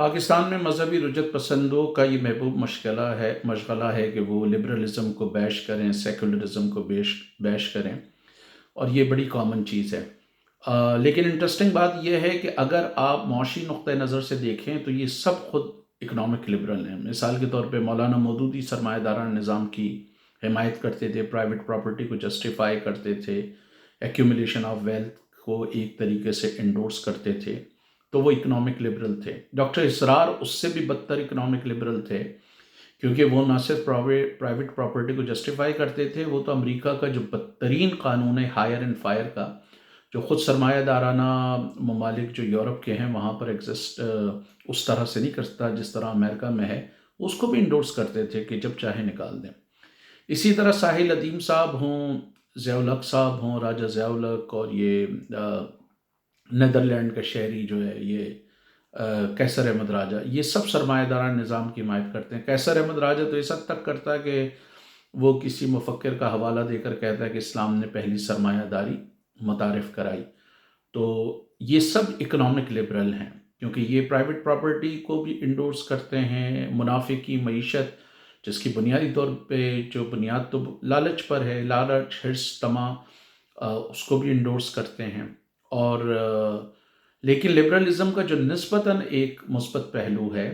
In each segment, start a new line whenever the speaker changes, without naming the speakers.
پاکستان میں مذہبی رجعت پسندوں کا یہ محبوب مشغلہ ہے کہ وہ لبرلزم کو بیش کریں، سیکولرزم کو بیش کریں، اور یہ بڑی کامن چیز ہے۔ لیکن انٹرسٹنگ بات یہ ہے کہ اگر آپ معاشی نقطہ نظر سے دیکھیں تو یہ سب خود اکنامک لبرل ہیں۔ مثال کے طور پہ مولانا مودودی سرمایہ دارانہ نظام کی حمایت کرتے تھے، پرائیویٹ پراپرٹی کو جسٹیفائی کرتے تھے، ایکیومولیشن آف ویلتھ کو ایک طریقے سے انڈورس کرتے تھے، تو وہ اکنامک لبرل تھے۔ ڈاکٹر اسرار اس سے بھی بدتر اکنامک لبرل تھے، کیونکہ وہ نہ صرف پرائیویٹ پراپرٹی کو جسٹیفائی کرتے تھے، وہ تو امریکہ کا جو بدترین قانون ہے ہائر اینڈ فائر کا، جو خود سرمایہ دارانہ ممالک جو یورپ کے ہیں وہاں پر ایگزسٹ اس طرح سے نہیں کرتا جس طرح امریکہ میں ہے، اس کو بھی انڈورس کرتے تھے کہ جب چاہے نکال دیں۔ اسی طرح ساحل ادیم صاحب ہوں، ضیاء الحق صاحب ہوں، راجہ ضیاء الحق، اور یہ نیدرلینڈ کا شہری جو ہے یہ قیصر احمد راجہ، یہ سب سرمایہ داران نظام کی حمایت کرتے ہیں۔ قیصر احمد راجہ تو اس حد تک کرتا ہے کہ وہ کسی مفکر کا حوالہ دے کر کہتا ہے کہ اسلام نے پہلی سرمایہ داری متعارف کرائی۔ تو یہ سب اکنامک لبرل ہیں، کیونکہ یہ پرائیویٹ پراپرٹی کو بھی انڈورس کرتے ہیں، منافع کی معیشت جس کی بنیادی طور پہ جو بنیاد تو لالچ پر ہے، لالچ، حرص، طمع، اس کو بھی انڈورس کرتے ہیں۔ اور لیکن لبرلزم کا جو نسبتاً ایک مثبت پہلو ہے،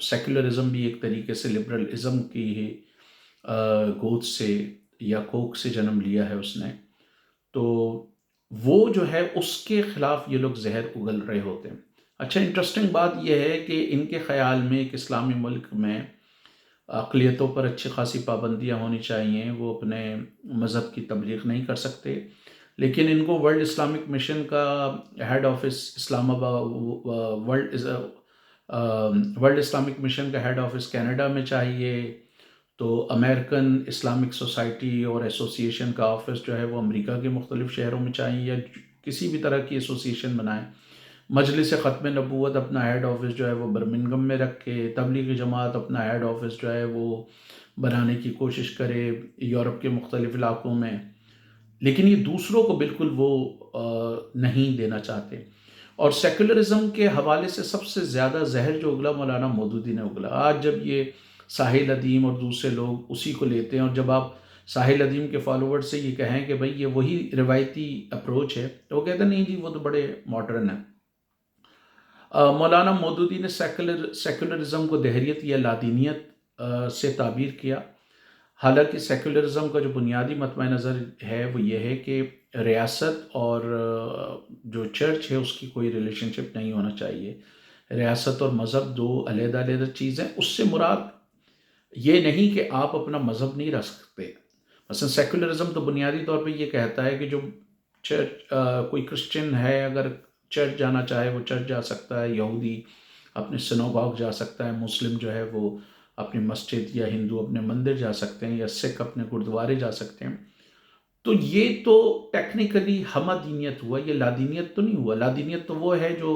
سیکولرزم بھی ایک طریقے سے لبرلزم کی ہی گود سے یا کوکھ سے جنم لیا ہے اس نے، تو وہ جو ہے اس کے خلاف یہ لوگ زہر اگل رہے ہوتے ہیں۔ اچھا، انٹرسٹنگ بات یہ ہے کہ ان کے خیال میں ایک اسلامی ملک میں اقلیتوں پر اچھی خاصی پابندیاں ہونی چاہیے، وہ اپنے مذہب کی تبلیغ نہیں کر سکتے، لیکن ان کو ورلڈ اسلامک مشن کا ہیڈ آفس اسلام آباد، ورلڈ اسلامک مشن کا ہیڈ آفس کینیڈا میں چاہیے، تو امریکن اسلامک سوسائٹی اور ایسوسیشن کا آفس جو ہے وہ امریکہ کے مختلف شہروں میں چاہیے، یا کسی بھی طرح کی ایسوسیشن بنائیں۔ مجلس ختم نبوت اپنا ہیڈ آفس جو ہے وہ برمنگم میں رکھے، تبلیغی جماعت اپنا ہیڈ آفس جو ہے وہ بنانے کی کوشش کرے یورپ کے مختلف علاقوں میں، لیکن یہ دوسروں کو بالکل وہ نہیں دینا چاہتے۔ اور سیکولرزم کے حوالے سے سب سے زیادہ زہر جو اگلا مولانا مودودی نے اگلا۔ آج جب یہ ساحل ادیم اور دوسرے لوگ اسی کو لیتے ہیں، اور جب آپ ساحل ادیم کے فالوور سے یہ کہیں کہ بھئی یہ وہی روایتی اپروچ ہے، تو وہ کہتے ہیں نہیں جی وہ تو بڑے ماڈرن ہیں۔ مولانا مودودی نے سیکولرزم کو دہریت یا لادینیت سے تعبیر کیا، حالانکہ سیکولرزم کا جو بنیادی مطمع نظر ہے وہ یہ ہے کہ ریاست اور جو چرچ ہے اس کی کوئی ریلیشن شپ نہیں ہونا چاہیے۔ ریاست اور مذہب دو علیحدہ علیحدہ چیزیں، اس سے مراد یہ نہیں کہ آپ اپنا مذہب نہیں رکھ سکتے۔ مثلا سیکولرزم تو بنیادی طور پہ یہ کہتا ہے کہ جو چرچ، کوئی کرسچن ہے اگر چرچ جانا چاہے وہ چرچ جا سکتا ہے، یہودی اپنے سنوگاگ جا سکتا ہے، مسلم جو ہے وہ اپنی مسجد، یا ہندو اپنے مندر جا سکتے ہیں، یا سکھ اپنے گردوارے جا سکتے ہیں۔ تو یہ تو ٹیکنیکلی ہمدینیت ہوا، یہ لادینیت تو نہیں ہوا۔ لادینیت تو وہ ہے جو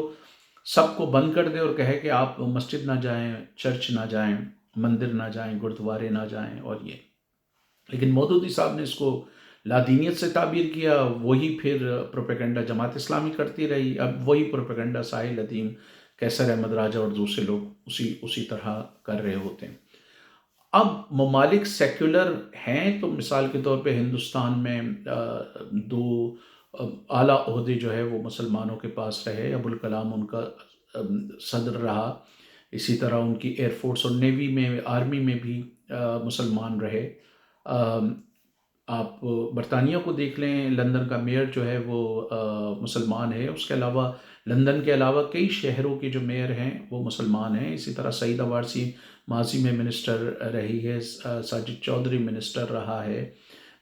سب کو بند کر دے اور کہے کہ آپ مسجد نہ جائیں، چرچ نہ جائیں، مندر نہ جائیں، گردوارے نہ جائیں، اور یہ۔ لیکن مودودی صاحب نے اس کو لادینیت سے تعبیر کیا، وہی پھر پروپیگنڈا جماعت اسلامی کرتی رہی، اب وہی پروپیگنڈا ساحل ادیم، قیصر احمد راجہ اور دوسرے لوگ اسی طرح کر رہے ہوتے ہیں۔ اب ممالک سیکولر ہیں تو مثال کے طور پہ ہندوستان میں دو اعلیٰ عہدے جو ہے وہ مسلمانوں کے پاس رہے، ابوالکلام ان کا صدر رہا، اسی طرح ان کی ایئر فورس اور نیوی میں، آرمی میں بھی مسلمان رہے۔ آپ برطانیہ کو دیکھ لیں، لندن کا میئر جو ہے وہ مسلمان ہے، اس کے علاوہ لندن کے علاوہ کئی شہروں کے جو میئر ہیں وہ مسلمان ہیں۔ اسی طرح سعیدہ وارثی ماضی میں منسٹر رہی ہے، ساجد چودھری منسٹر رہا ہے،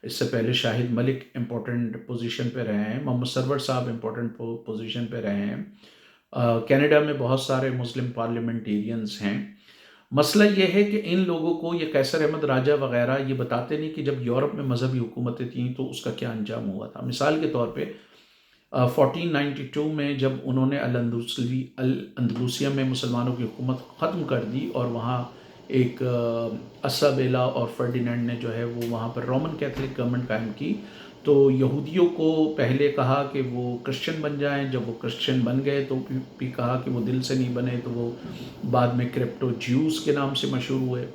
اس سے پہلے شاہد ملک امپورٹنٹ پوزیشن پہ رہے ہیں، محمد سرور صاحب امپورٹنٹ پوزیشن پہ رہے ہیں۔ کینیڈا میں بہت سارے مسلم پارلیمنٹیرینز ہیں۔ مسئلہ یہ ہے کہ ان لوگوں کو، یہ قیصر احمد راجہ وغیرہ، یہ بتاتے نہیں کہ جب یورپ میں مذہبی حکومتیں تھیں تو اس کا کیا انجام ہوا تھا۔ مثال کے طور پہ 1492 میں جب انہوں نے الاندلسیہ میں مسلمانوں کی حکومت ختم کر دی، اور وہاں ایک اسابیلا اور فرڈینینڈ نے جو ہے وہ وہاں پر رومن کیتھولک گورنمنٹ قائم کی، تو یہودیوں کو پہلے کہا کہ وہ کرسچن بن جائیں، جب وہ کرسچن بن گئے تو بھی کہا کہ وہ دل سے نہیں بنے، تو وہ بعد میں کرپٹو جیوز کے نام سے مشہور ہوئے۔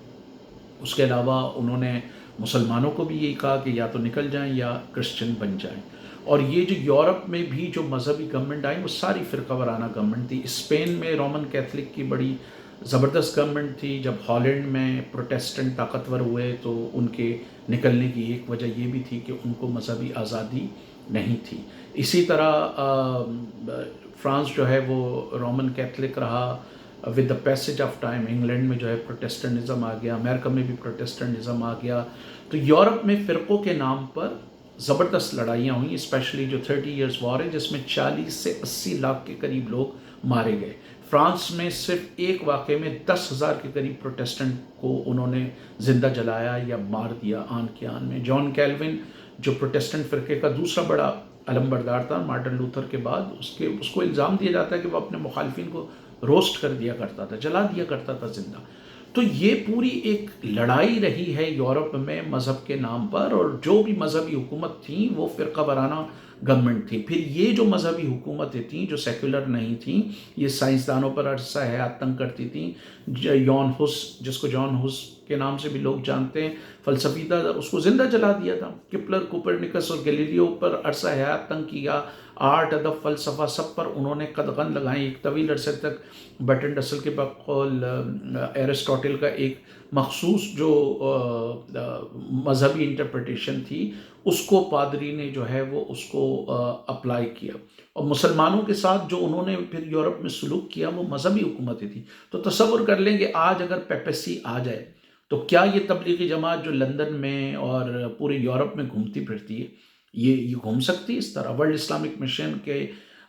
اس کے علاوہ انہوں نے مسلمانوں کو بھی یہی کہا کہ یا تو نکل جائیں یا کرسچن بن جائیں۔ اور یہ جو یورپ میں بھی جو مذہبی گورنمنٹ آئی وہ ساری فرقہ وارانہ گورنمنٹ تھی۔ اسپین میں رومن کیتھلک کی بڑی زبردست گورنمنٹ تھی۔ جب ہالینڈ میں پروٹیسٹنٹ طاقتور ہوئے تو ان کے نکلنے کی ایک وجہ یہ بھی تھی کہ ان کو مذہبی آزادی نہیں تھی۔ اسی طرح فرانس جو ہے وہ رومن کیتھلک رہا۔ With the passage of time England میں جو ہے پروٹیسٹنٹزم آ گیا، امریکہ میں بھی پروٹیسٹنٹزم آ گیا۔ تو یورپ میں فرقوں کے نام پر زبردست لڑائیاں ہوئیں، اسپیشلی جو 30 ایئرس وار ہے جس میں 40 سے 80 لاکھ کے قریب لوگ مارے گئے۔ فرانس میں صرف ایک واقعے میں 10,000 کے قریب پروٹیسٹنٹ کو انہوں نے زندہ جلایا یا مار دیا آن کے آن میں۔ جان کیلوین جو پروٹیسٹنٹ فرقے کا دوسرا بڑا علمبردار تھا مارٹن لوتھر کے بعد، اس کو الزام دیا جاتا ہے کہ وہ اپنے مخالفین کو روسٹ کر دیا کرتا تھا، جلا دیا کرتا تھا زندہ۔ تو یہ پوری ایک لڑائی رہی ہے یورپ میں مذہب کے نام پر، اور جو بھی مذہبی حکومت تھیں وہ فرقہ وارانہ گورنمنٹ تھی۔ پھر یہ جو مذہبی حکومتیں تھیں جو سیکولر نہیں تھیں، یہ سائنسدانوں پر عرصہ حیات تنگ کرتی تھیں۔ یون ہس، جس کو جان ہس کے نام سے بھی لوگ جانتے ہیں، فلسفی تھا، اس کو زندہ جلا دیا تھا۔ کپلر، کوپرنیکس اور گیلیلیو پر عرصہ حیات تنگ کیا۔ آرٹ، ادب، فلسفہ سب پر انہوں نے قدغن لگائیں۔ ایک طویل عرصے تک برٹن رسل کے بقول ایرسٹوٹل کا ایک مخصوص جو مذہبی انٹرپریٹیشن تھی اس کو پادری نے جو ہے وہ اس کو اپلائی کیا، اور مسلمانوں کے ساتھ جو انہوں نے پھر یورپ میں سلوک کیا وہ مذہبی حکومتیں تھیں۔ تو تصور کر لیں کہ آج اگر پیپیسی آ جائے تو کیا یہ تبلیغی جماعت جو لندن میں اور پورے یورپ میں گھومتی پھرتی ہے یہ گھوم سکتی اس طرح؟ ورلڈ اسلامک مشن کے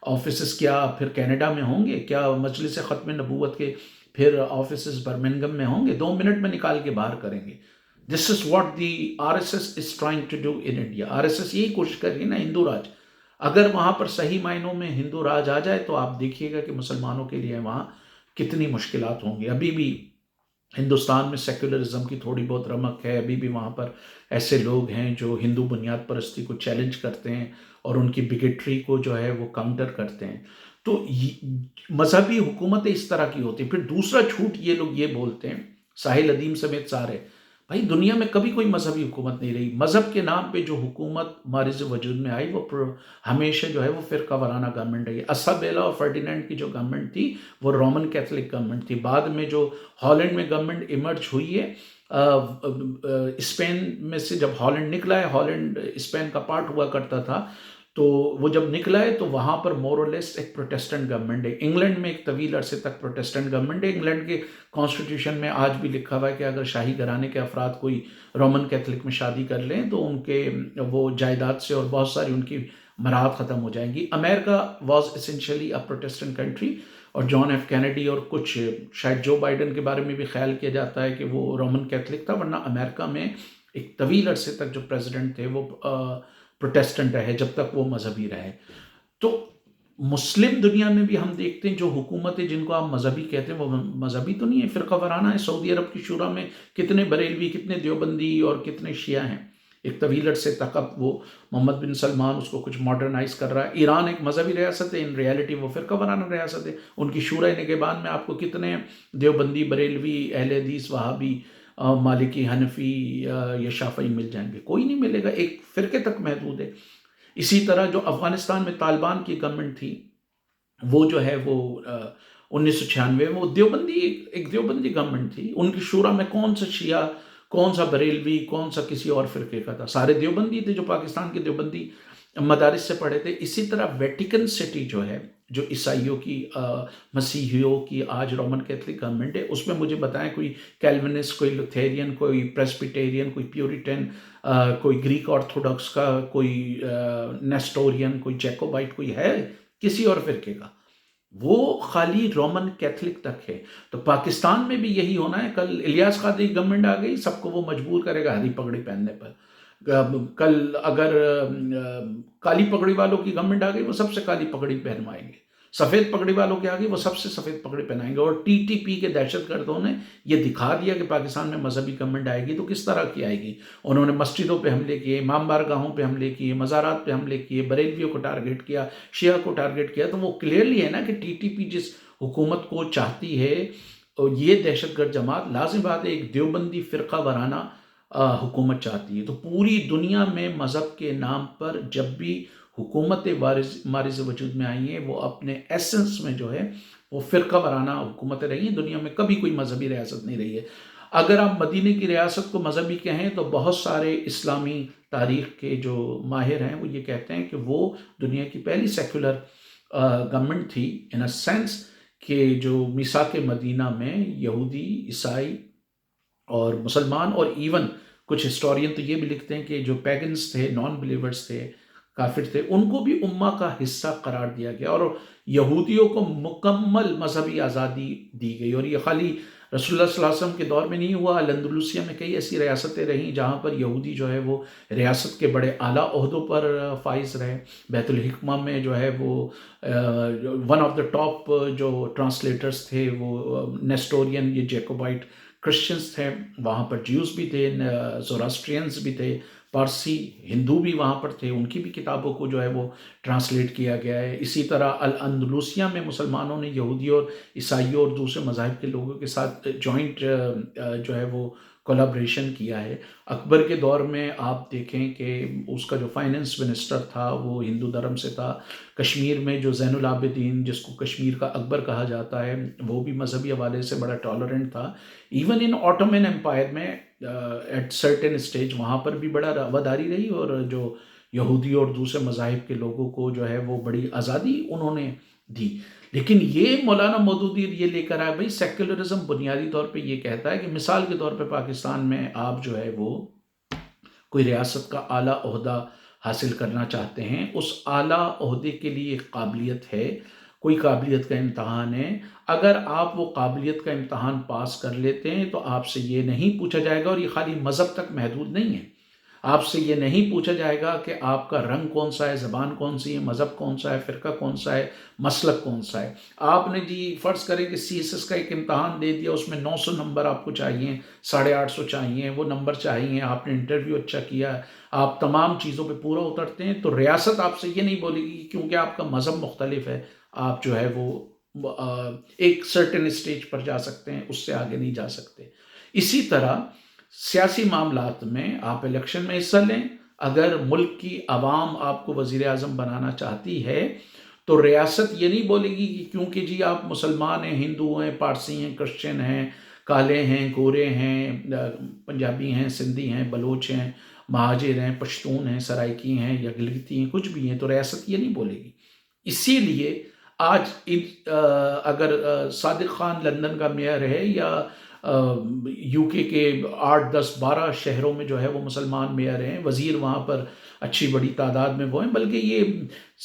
آفیسز کیا پھر کینیڈا میں ہوں گے؟ کیا مجلس ختم نبوت کے پھر آفیسز برمنگم میں ہوں گے؟ 2 منٹ میں نکال کے باہر کریں گے۔ This is what the RSS is trying to do in India. RSS یہی کوشش کر رہی ہے نا ہندو راج۔ اگر وہاں پر صحیح معنوں میں ہندو راج آ جائے تو آپ دیکھیے گا کہ مسلمانوں کے لیے وہاں کتنی مشکلات ہوں گی۔ ابھی بھی ہندوستان میں سیکولرزم کی تھوڑی بہت رمق ہے، ابھی بھی وہاں پر ایسے لوگ ہیں جو ہندو بنیاد پرستی کو چیلنج کرتے ہیں اور ان کی بگٹری کو جو ہے وہ کاؤنٹر کرتے ہیں۔ تو مذہبی حکومتیں اس طرح کی ہوتی ہیں۔ پھر دوسرا جھوٹ یہ لوگ یہ بولتے ہیں، ساحل ادیم سمیت سارے، بھائی دنیا میں کبھی کوئی مذہبی حکومت نہیں رہی۔ مذہب کے نام پہ جو حکومت مارز وجود میں آئی وہ ہمیشہ جو ہے وہ فرقہ وارانہ گورنمنٹ ہے۔ اسابیلا اور فرڈینینڈ کی جو گورنمنٹ تھی وہ رومن کیتھولک گورنمنٹ تھی۔ بعد میں جو ہالینڈ میں گورنمنٹ ایمرج ہوئی ہے، اسپین میں سے جب ہالینڈ نکلا ہے، ہالینڈ اسپین کا پارٹ ہوا کرتا تھا، تو وہ جب نکلا ہے تو وہاں پر مور اور لیس ایک پروٹیسٹنٹ گورنمنٹ ہے۔ انگلینڈ میں ایک طویل عرصے تک پروٹیسٹنٹ گورنمنٹ ہے۔ انگلینڈ کے کانسٹیٹیوشن میں آج بھی لکھا ہوا ہے کہ اگر شاہی گھرانے کے افراد کوئی رومن کیتھولک میں شادی کر لیں تو ان کے وہ جائیداد سے اور بہت ساری ان کی مراحت ختم ہو جائیں گی۔ America was essentially a Protestant country, اور جان ایف کینیڈی اور کچھ شاید جو بائیڈن کے بارے میں بھی خیال کیا جاتا ہے کہ وہ رومن کیتھولک تھا، ورنہ امریکہ میں ایک طویل عرصے تک جو پریزیڈنٹ تھے وہ پروٹیسٹنٹ رہے جب تک وہ مذہبی رہے۔ تو مسلم دنیا میں بھی ہم دیکھتے ہیں جو حکومتیں جن کو آپ مذہبی کہتے ہیں وہ مذہبی تو نہیں ہے، فرقہ وارانہ ہے۔ سعودی عرب کی شورا میں کتنے بریلوی، کتنے دیوبندی اور کتنے شیعہ ہیں۔ ایک طویل عرصے تک اب وہ محمد بن سلمان اس کو کچھ ماڈرنائز کر رہا ہے۔ ایران ایک مذہبی ریاست ہے، ان ریالٹی وہ فرقہ وارانہ ریاست ہے۔ ان کی شورا نگہبان میں آپ کو کتنے دیوبندی، بریلوی، اہل حدیث، وہابی، مالکی، حنفی یا شافعی مل جائیں گے؟ کوئی نہیں ملے گا، ایک فرقے تک محدود ہے۔ اسی طرح جو افغانستان میں طالبان کی گورنمنٹ تھی وہ جو ہے وہ 1996 میں وہ ایک دیوبندی گورنمنٹ تھی۔ ان کی شورا میں کون سا شیعہ، کون سا بریلوی، کون سا کسی اور فرقے کا تھا؟ سارے دیوبندی تھے جو پاکستان کے دیوبندی مدارس سے پڑھے تھے۔ اسی طرح ویٹیکن سٹی جو ہے، جو عیسائیوں کی، مسیحیوں کی آج رومن کیتھولک گورنمنٹ ہے، اس میں مجھے بتائیں کوئی کیلوینسٹ، کوئی لوتھیرین، کوئی پریسبیٹیرین، کوئی پیوریٹن، کوئی گریک آرتھوڈاکس کا، کوئی نیسٹورین، کوئی جیکوبائٹ، کوئی ہے کسی اور فرقے کا؟ وہ خالی رومن کیتھولک تک ہے۔ تو پاکستان میں بھی یہی ہونا ہے۔ کل الیاس قادری گورنمنٹ آ گئی، سب کو وہ مجبور کرے گا ہری پگڑی پہننے پر۔ کل اگر کالی پگڑی والوں کی گورنمنٹ آ گئی وہ سب سے کالی پگڑی پہنوائیں گے، سفید پگڑی والوں کے آگے وہ سب سے سفید پگڑی پہنائیں گے. اور ٹی ٹی پی کے دہشت گردوں نے یہ دکھا دیا کہ پاکستان میں مذہبی گورنمنٹ آئے گی تو کس طرح کی آئے گی. انہوں نے مسجدوں پہ حملے کیے، امام بارگاہوں پہ حملے کیے، مزارات پہ حملے کیے، بریلویوں کو ٹارگٹ کیا، شیعہ کو ٹارگٹ کیا. تو وہ کلیئرلی ہے نا کہ ٹی ٹی پی جس حکومت کو چاہتی ہے، یہ دہشت گرد جماعت لازم بات ہے ایک دیوبندی فرقہ وارانہ حکومت چاہتی ہے. تو پوری دنیا میں مذہب کے نام پر جب بھی حکومتیں مارز وجود میں آئی ہیں، وہ اپنے ایسنس میں جو ہے وہ فرقہ وارانہ حکومتیں رہی ہیں. دنیا میں کبھی کوئی مذہبی ریاست نہیں رہی ہے. اگر آپ مدینہ کی ریاست کو مذہبی کہیں تو بہت سارے اسلامی تاریخ کے جو ماہر ہیں وہ یہ کہتے ہیں کہ وہ دنیا کی پہلی سیکولر گورنمنٹ تھی ان اے سینس کہ جو میثاق مدینہ میں یہودی، عیسائی اور مسلمان اور ایون کچھ ہسٹورین تو یہ بھی لکھتے ہیں کہ جو پیگنز تھے، نان بلیورز تھے، کافر تھے، ان کو بھی امہ کا حصہ قرار دیا گیا اور یہودیوں کو مکمل مذہبی آزادی دی گئی. اور یہ خالی رسول اللہ صلی اللہ علیہ وسلم کے دور میں نہیں ہوا. الاندلسیہ میں کئی ایسی ریاستیں رہیں جہاں پر یہودی جو ہے وہ ریاست کے بڑے اعلیٰ عہدوں پر فائز رہے. بیت الحکمہ میں جو ہے وہ ون آف دا ٹاپ جو ٹرانسلیٹرز تھے وہ نیسٹورین، یہ جیکوبائٹ کرسچنز تھے. وہاں پر جیوز بھی تھے، زوراسٹرینز بھی تھے، پارسی ہندو بھی وہاں پر تھے. ان کی بھی کتابوں کو جو ہے وہ ٹرانسلیٹ کیا گیا ہے. اسی طرح الاندلسیہ میں مسلمانوں نے یہودیوں اور عیسائیوں اور دوسرے مذاہب کے لوگوں کے ساتھ جوائنٹ جو ہے وہ کولیبریشن کیا ہے. اکبر کے دور میں آپ دیکھیں کہ اس کا جو فائننس منسٹر تھا وہ ہندو دھرم سے تھا. کشمیر میں جو زین العابدین، جس کو کشمیر کا اکبر کہا جاتا ہے، وہ بھی مذہبی حوالے سے بڑا ٹالرنٹ تھا. ایون ان آٹومن امپائر میں ایٹ سرٹن اسٹیج وہاں پر بھی بڑا رواداری رہی اور جو یہودی اور دوسرے مذاہب کے لوگوں کو جو ہے وہ بڑی آزادی انہوں نے دی. لیکن یہ مولانا مودودی یہ لے کر آئے بھائی سیکولرزم بنیادی طور پہ یہ کہتا ہے کہ مثال کے طور پہ پاکستان میں آپ جو ہے وہ کوئی ریاست کا اعلیٰ عہدہ حاصل کرنا چاہتے ہیں، اس اعلیٰ عہدے کے لیے ایک قابلیت ہے، کوئی قابلیت کا امتحان ہے. اگر آپ وہ قابلیت کا امتحان پاس کر لیتے ہیں تو آپ سے یہ نہیں پوچھا جائے گا، اور یہ خالی مذہب تک محدود نہیں ہے، آپ سے یہ نہیں پوچھا جائے گا کہ آپ کا رنگ کون سا ہے، زبان کون سی ہے، مذہب کون سا ہے، فرقہ کون سا ہے، مسلک کون سا ہے. آپ نے جی فرض کریں کہ سی ایس ایس کا ایک امتحان دے دیا، اس میں 900 نمبر آپ کو چاہیے، 850 چاہیے، وہ نمبر چاہیے، آپ نے انٹرویو اچھا کیا، آپ تمام چیزوں پہ پورا اترتے ہیں، تو ریاست آپ سے یہ نہیں بولے گی کیونکہ آپ کا مذہب مختلف ہے آپ جو ہے وہ ایک سرٹن اسٹیج پر جا سکتے ہیں، اس سے آگے نہیں جا سکتے. اسی طرح سیاسی معاملات میں آپ الیکشن میں حصہ لیں، اگر ملک کی عوام آپ کو وزیر اعظم بنانا چاہتی ہے تو ریاست یہ نہیں بولے گی کہ کیونکہ جی آپ مسلمان ہیں، ہندو ہیں، پارسی ہیں، کرسچن ہیں، کالے ہیں، گورے ہیں، پنجابی ہیں، سندھی ہیں، بلوچ ہیں، مہاجر ہیں، پشتون ہیں، سرائکی ہیں یا گلگتی ہیں، کچھ بھی ہیں، تو ریاست یہ نہیں بولے گی. اسی لیے آج اگر صادق خان لندن کا میئر ہے یا یو کے 8 10 12 شہروں میں جو ہے وہ مسلمان میئر ہیں، وزیر وہاں پر اچھی بڑی تعداد میں وہ ہیں، بلکہ یہ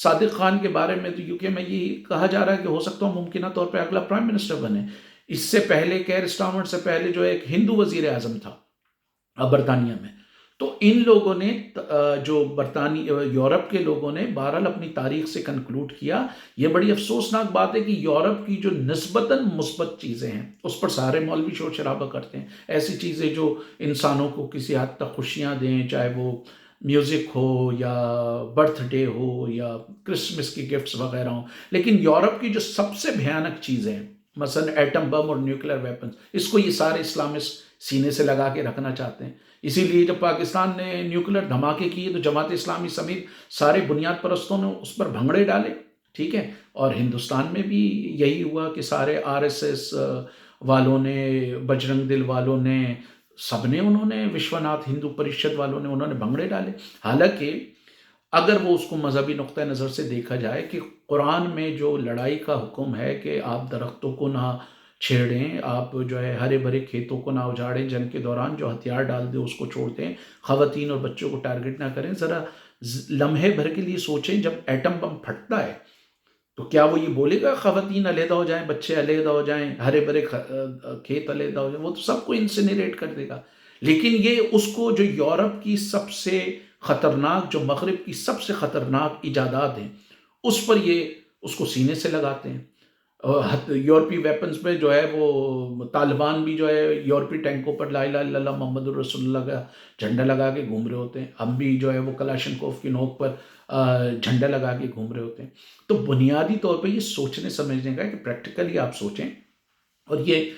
صادق خان کے بارے میں تو یو کے میں یہ کہا جا رہا ہے کہ ہو سکتا ہے ممکنہ طور پہ اگلا پرائم منسٹر بنے. اس سے پہلے کیئر اسٹارمر سے پہلے جو ایک ہندو وزیر اعظم تھا برطانیہ میں. تو ان لوگوں نے جو یورپ کے لوگوں نے بہرحال اپنی تاریخ سے کنکلوڈ کیا. یہ بڑی افسوسناک بات ہے کہ یورپ کی جو نسبتاً مثبت چیزیں ہیں اس پر سارے مولوی شور شرابہ کرتے ہیں. ایسی چیزیں جو انسانوں کو کسی حد تک خوشیاں دیں، چاہے وہ میوزک ہو یا برتھ ڈے ہو یا کرسمس کی گفٹس وغیرہ ہوں، لیکن یورپ کی جو سب سے بھیانک چیزیں ہیں مثلا ایٹم بم اور نیوکلیر ویپنز، اس کو یہ سارے اسلامسٹ سینے سے لگا کے رکھنا چاہتے ہیں. اسی لیے جب پاکستان نے نیوکلیر دھماکے کیے تو جماعت اسلامی سمیت سارے بنیاد پرستوں نے اس پر بھنگڑے ڈالے. ٹھیک ہے، اور ہندوستان میں بھی یہی ہوا کہ سارے آر ایس ایس والوں نے، بجرنگ دل والوں نے، سب نے، انہوں نے وشوناتھ ہندو پریشد والوں نے، انہوں نے بھنگڑے ڈالے. حالانکہ اگر وہ اس کو مذہبی نقطہ نظر سے دیکھا جائے کہ قرآن میں جو لڑائی کا حکم ہے کہ آپ درختوں کو نہ چھیڑیں، آپ جو ہے ہرے بھرے کھیتوں کو نہ اجاڑیں، جنگ کے دوران جو ہتھیار ڈال دے اس کو چھوڑ دیں، خواتین اور بچوں کو ٹارگٹ نہ کریں. ذرا لمحے بھر کے لیے سوچیں، جب ایٹم بم پھٹتا ہے تو کیا وہ یہ بولے گا خواتین علیحدہ ہو جائیں، بچے علیحدہ ہو جائیں، ہرے بھرے کھیت علیحدہ ہو جائیں؟ وہ تو سب کو انسینریٹ کر دے گا. لیکن یہ اس کو جو یورپ کی سب سے خطرناک، جو مغرب کی سب سے خطرناک ایجادات ہیں، اس پر یہ اس کو سینے سے لگاتے ہیں. یورپی ویپنز پہ جو ہے وہ طالبان بھی جو ہے یورپی ٹینکوں پر لا الہ الا اللہ محمد الرسول اللہ کا جھنڈا لگا کے گھوم رہے ہوتے ہیں. ہم بھی جو ہے وہ کلاشنکوف کی نوک پر جھنڈا لگا کے گھوم رہے ہوتے ہیں. تو بنیادی طور پہ یہ سوچنے سمجھنے کا ہے کہ پریکٹیکلی آپ سوچیں. اور یہ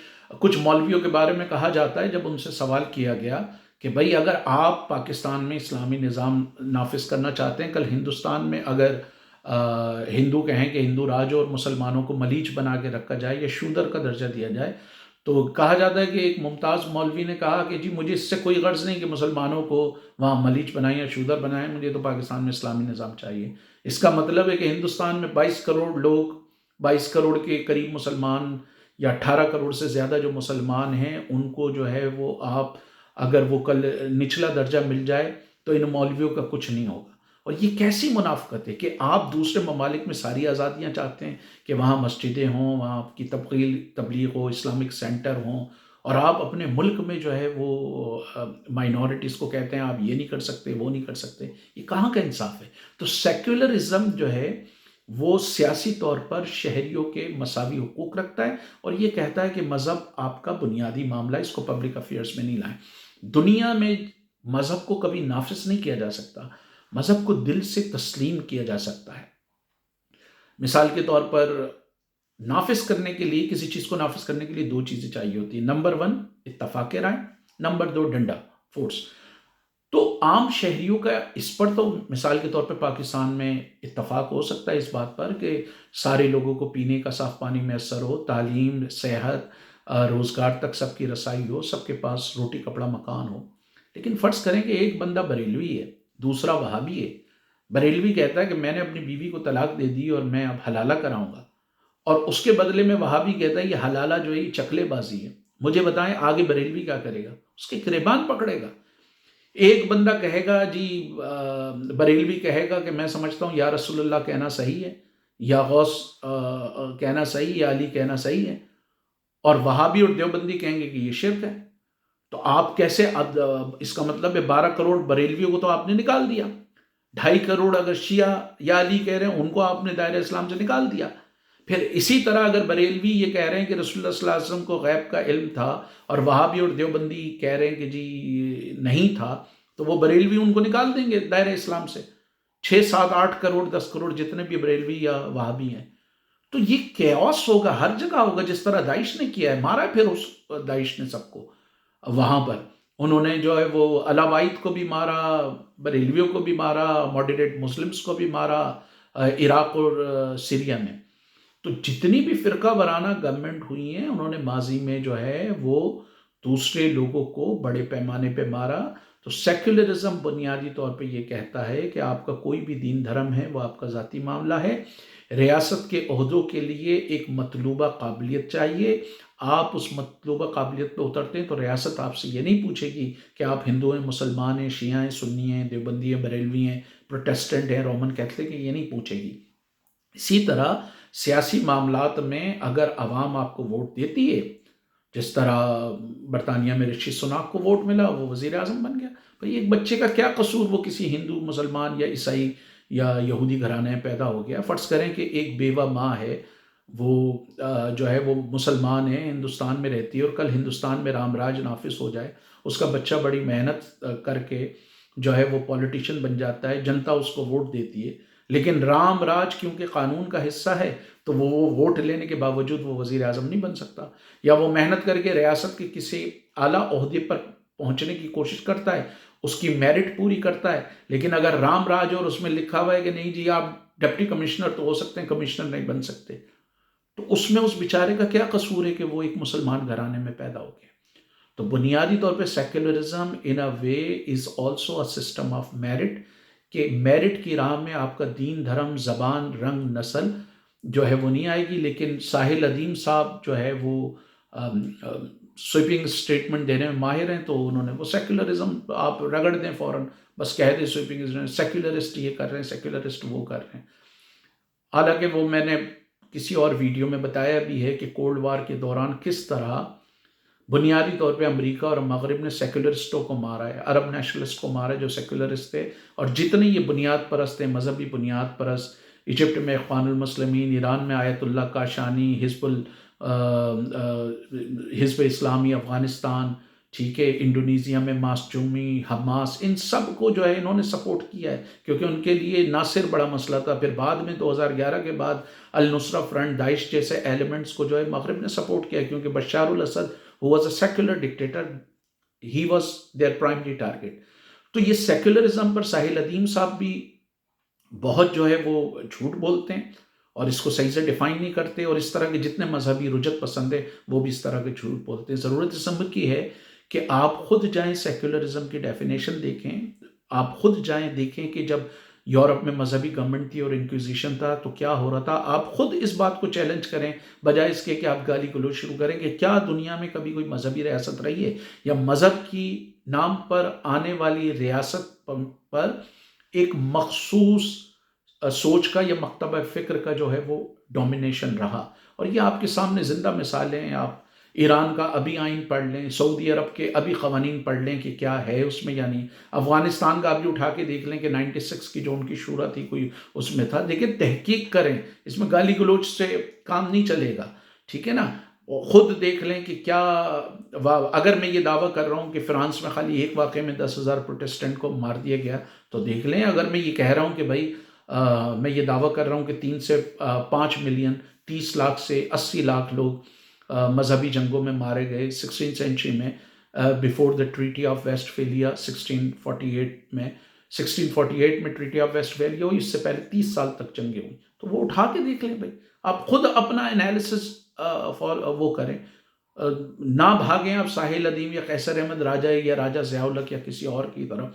کچھ مولویوں کے بارے میں کہا جاتا ہے جب ان سے سوال کیا گیا کہ بھائی اگر آپ پاکستان میں اسلامی نظام نافذ کرنا چاہتے ہیں، کل ہندوستان میں اگر ہندو کہیں کہ ہندو راج اور مسلمانوں کو ملیچ بنا کے رکھا جائے یا شودر کا درجہ دیا جائے، تو کہا جاتا ہے کہ ایک ممتاز مولوی نے کہا کہ جی مجھے اس سے کوئی غرض نہیں کہ مسلمانوں کو وہاں ملیچ بنائیں یا شودر بنائیں، مجھے تو پاکستان میں اسلامی نظام چاہیے. اس کا مطلب ہے کہ ہندوستان میں 22 کروڑ لوگ، 22 کروڑ کے قریب مسلمان یا 18 کروڑ سے زیادہ جو مسلمان ہیں، ان کو جو ہے وہ آپ اگر وہ کل نچلا درجہ مل جائے تو ان مولویوں کا کچھ نہیں ہوگا. اور یہ کیسی منافقت ہے کہ آپ دوسرے ممالک میں ساری آزادیاں چاہتے ہیں کہ وہاں مسجدیں ہوں، وہاں آپ کی تبلیغ ہو، اسلامک سینٹر ہوں، اور آپ اپنے ملک میں جو ہے وہ مائنورٹیز کو کہتے ہیں آپ یہ نہیں کر سکتے، وہ نہیں کر سکتے. یہ کہاں کا انصاف ہے؟ تو سیکولرزم جو ہے وہ سیاسی طور پر شہریوں کے مساوی حقوق رکھتا ہے اور یہ کہتا ہے کہ مذہب آپ کا بنیادی معاملہ ہے، اس کو پبلک افیئرز میں نہیں لائیں. دنیا میں مذہب کو کبھی نافذ نہیں کیا جا سکتا، مذہب کو دل سے تسلیم کیا جا سکتا ہے. مثال کے طور پر نافذ کرنے کے لیے، کسی چیز کو نافذ کرنے کے لیے 2 چیزیں چاہیے ہوتی ہیں. نمبر 1 اتفاق رائے، نمبر 2 ڈنڈا، فورس. تو عام شہریوں کا اس پر تو مثال کے طور پہ پاکستان میں اتفاق ہو سکتا ہے اس بات پر کہ سارے لوگوں کو پینے کا صاف پانی میسر ہو، تعلیم، صحت، روزگار تک سب کی رسائی ہو، سب کے پاس روٹی کپڑا مکان ہو. لیکن فرض کریں کہ ایک بندہ بریلوی ہے، دوسرا وہابی ہے. بریلوی کہتا ہے کہ میں نے اپنی بیوی کو طلاق دے دی اور میں اب حلالہ کراؤں گا، اور اس کے بدلے میں وہابی کہتا ہے یہ حلالہ جو ہے یہ چکلے بازی ہے. مجھے بتائیں آگے بریلوی کیا کرے گا؟ اس کے گریبان پکڑے گا. ایک بندہ کہے گا جی بریلوی کہے گا کہ میں سمجھتا ہوں یا رسول اللہ کہنا صحیح ہے، یا غوث کہنا صحیح، یا علی کہنا صحیح ہے، اور وہابی اور دیوبندی کہیں گے کہ یہ شرک ہے. تو آپ کیسے اس کا مطلب ہے 12 کروڑ بریلویوں کو تو آپ نے نکال دیا، 2.5 کروڑ اگر شیعہ یا علی کہہ رہے ہیں ان کو آپ نے دائرہ اسلام سے نکال دیا. پھر اسی طرح اگر بریلوی یہ کہہ رہے ہیں کہ رسول اللہ صلی اللہ علیہ وسلم کو غیب کا علم تھا اور وہابی اور دیوبندی کہہ رہے ہیں کہ جی نہیں تھا، تو وہ بریلوی ان کو نکال دیں گے دائرہ اسلام سے. 6 7 8 کروڑ 10 کروڑ جتنے بھی بریلوی یا وہابی ہیں. تو یہ کیوس ہوگا، ہر جگہ ہوگا، جس طرح داعش نے کیا ہے، مارا ہے پھر اس داعش نے سب کو. وہاں پر انہوں نے جو ہے وہ علاوائد کو بھی مارا، بریلویوں کو بھی مارا، ماڈریٹ مسلمز کو بھی مارا عراق اور سیریا میں. تو جتنی بھی فرقہ وارانہ گورنمنٹ ہوئی ہیں انہوں نے ماضی میں جو ہے وہ دوسرے لوگوں کو بڑے پیمانے پہ مارا. تو سیکولرزم بنیادی طور پہ یہ کہتا ہے کہ آپ کا کوئی بھی دین دھرم ہے وہ آپ کا ذاتی معاملہ ہے. ریاست کے عہدوں کے لیے ایک مطلوبہ قابلیت چاہیے. آپ اس مطلوبہ قابلیت پہ اترتے ہیں تو ریاست آپ سے یہ نہیں پوچھے گی کہ آپ ہندو ہیں، مسلمان ہیں، شیعہ ہیں، سنی ہیں، دیوبندی ہیں، بریلوی ہیں، پروٹیسٹنٹ ہیں، رومن کیتھولک ہیں، یہ نہیں پوچھے گی. اسی طرح سیاسی معاملات میں اگر عوام آپ کو ووٹ دیتی ہے، جس طرح برطانیہ میں رشی سناک کو ووٹ ملا، وہ وزیر اعظم بن گیا. بھئی ایک بچے کا کیا قصور، وہ کسی ہندو، مسلمان یا عیسائی یا یہودی گھرانے میں پیدا ہو گیا. فرض کریں کہ ایک بیوہ ماں ہے، وہ جو ہے وہ مسلمان ہے، ہندوستان میں رہتی ہے، اور کل ہندوستان میں رام راج نافذ ہو جائے، اس کا بچہ بڑی محنت کر کے جو ہے وہ پولیٹیشین بن جاتا ہے، جنتا اس کو ووٹ دیتی ہے. لیکن رام راج کیونکہ قانون کا حصہ ہے تو وہ ووٹ لینے کے باوجود وہ وزیر اعظم نہیں بن سکتا. یا وہ محنت کر کے ریاست کے کسی اعلیٰ عہدے پر پہنچنے کی کوشش کرتا ہے، اس کی میرٹ پوری کرتا ہے، لیکن اگر رام راج اور اس میں لکھا ہوا ہے کہ نہیں جی آپ ڈپٹی کمشنر تو ہو سکتے ہیں، کمشنر نہیں بن سکتے، تو اس میں اس بیچارے کا کیا قصور ہے کہ وہ ایک مسلمان گھرانے میں پیدا ہو گیا. تو بنیادی طور پہ secularism in a way is also a system of merit, کہ میرٹ کی راہ میں آپ کا دین، دھرم، زبان، رنگ، نسل جو ہے وہ نہیں آئے گی. لیکن ساحل ادیم صاحب جو ہے وہ سویپنگ سٹیٹمنٹ دینے میں ماہر ہیں، تو انہوں نے وہ سیکولرزم آپ رگڑ دیں فوراً، بس کہہ دیں سویپنگ سیکولرسٹ یہ کر رہے ہیں، سیکولرسٹ وہ کر رہے ہیں. حالانکہ وہ میں نے کسی اور ویڈیو میں بتایا بھی ہے کہ کولڈ وار کے دوران کس طرح بنیادی طور پہ امریکہ اور مغرب نے سیکولرسٹوں کو مارا ہے، عرب نیشنلسٹ کو مارا ہے جو سیکولرسٹ تھے، اور جتنے یہ بنیاد پرست ہیں، مذہبی بنیاد پرست ایجپٹ میں اخوان المسلمین، ایران میں آیت اللہ کاشانی، حزب اسلامی افغانستان، ٹھیک ہے، انڈونیزیا میں ماسچومی، حماس، ان سب کو جو ہے انہوں نے سپورٹ کیا ہے، کیونکہ ان کے لیے ناصر بڑا مسئلہ تھا۔ پھر بعد میں 2011 کے بعد النصرہ فرنٹ، داعش جیسے ایلیمنٹس کو جو ہے مغرب نے سپورٹ کیا، کیونکہ Bashar al Assad who was a secular dictator, he was their primary target۔ تو یہ سیکولرزم پر ساحل ادیم صاحب بھی بہت جو ہے وہ جھوٹ بولتے ہیں اور اس کو صحیح سے ڈیفائن نہیں کرتے، اور اس طرح کے جتنے مذہبی رجت پسند ہیں وہ بھی اس طرح کے جھوٹ بولتے ہیں۔ ضرورت اس امر کی ہے کہ آپ خود جائیں سیکولرزم کی ڈیفینیشن دیکھیں، آپ خود جائیں دیکھیں کہ جب یورپ میں مذہبی گورنمنٹ تھی اور انکویزیشن تھا تو کیا ہو رہا تھا۔ آپ خود اس بات کو چیلنج کریں، بجائے اس کے کہ آپ گالی گلوچ شروع کریں کہ کیا دنیا میں کبھی کوئی مذہبی ریاست رہی ہے، یا مذہب کی نام پر آنے والی ریاست پر ایک مخصوص سوچ کا یا مکتبہ فکر کا جو ہے وہ ڈومینیشن رہا۔ اور یہ آپ کے سامنے زندہ مثالیں ہیں۔ آپ ایران کا ابھی آئین پڑھ لیں، سعودی عرب کے ابھی قوانین پڑھ لیں کہ کیا ہے اس میں، یعنی افغانستان کا ابھی اٹھا کے دیکھ لیں کہ 96 کی جو ان کی شورا تھی کوئی اس میں تھا۔ دیکھیں، تحقیق کریں، اس میں گالی گلوچ سے کام نہیں چلے گا، ٹھیک ہے نا۔ خود دیکھ لیں کہ کیا، اگر میں یہ دعویٰ کر رہا ہوں کہ فرانس میں خالی ایک واقعے میں 10,000 پروٹیسٹنٹ کو مار دیا گیا، تو دیکھ لیں اگر میں یہ کہہ رہا ہوں کہ بھائی میں یہ دعویٰ کر رہا ہوں کہ 3 سے 5 ملین، 30 لاکھ سے 80 لاکھ لوگ مذہبی جنگوں میں مارے گئے 16 سینچری میں، before the treaty of Westphalia 1648 میں۔ 1648 میں ٹریٹی آف ویسٹ فیلیا ہوئی، اس سے پہلے 30 سال تک جنگیں ہوئی۔ تو وہ اٹھا کے دیکھ لیں بھائی، آپ خود اپنا انالیسس وہ کریں، نہ بھاگیں آپ ساحل ادیم یا قیصر احمد راجہ یا راجہ ضیاء الحق یا کسی اور کی طرف۔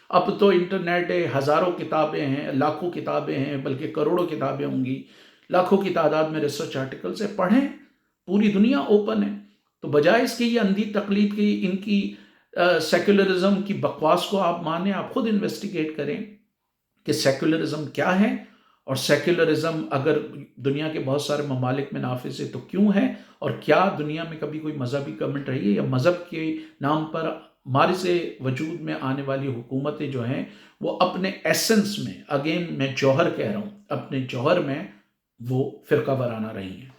اب تو انٹرنیٹ ہے، ہزاروں کتابیں ہیں، لاکھوں کتابیں ہیں، بلکہ کروڑوں کتابیں ہوں گی، لاکھوں کی تعداد میں ریسرچ آرٹیکلز ہیں، پڑھیں، پوری دنیا اوپن ہے۔ تو بجائے اس کے یہ اندھی تقلید کی، ان کی سیکولرزم کی بکواس کو آپ مانیں، آپ خود انویسٹیگیٹ کریں کہ سیکولرزم کیا ہے، اور سیکولرزم اگر دنیا کے بہت سارے ممالک میں نافذ ہے تو کیوں ہے، اور کیا دنیا میں کبھی کوئی مذہبی گورنمنٹ رہی ہے، یا مذہب کے نام پر مارز وجود میں آنے والی حکومتیں جو ہیں وہ اپنے ایسنس میں، اگین میں جوہر کہہ رہا ہوں، اپنے جوہر میں وہ فرقہ وارانہ رہی ہیں۔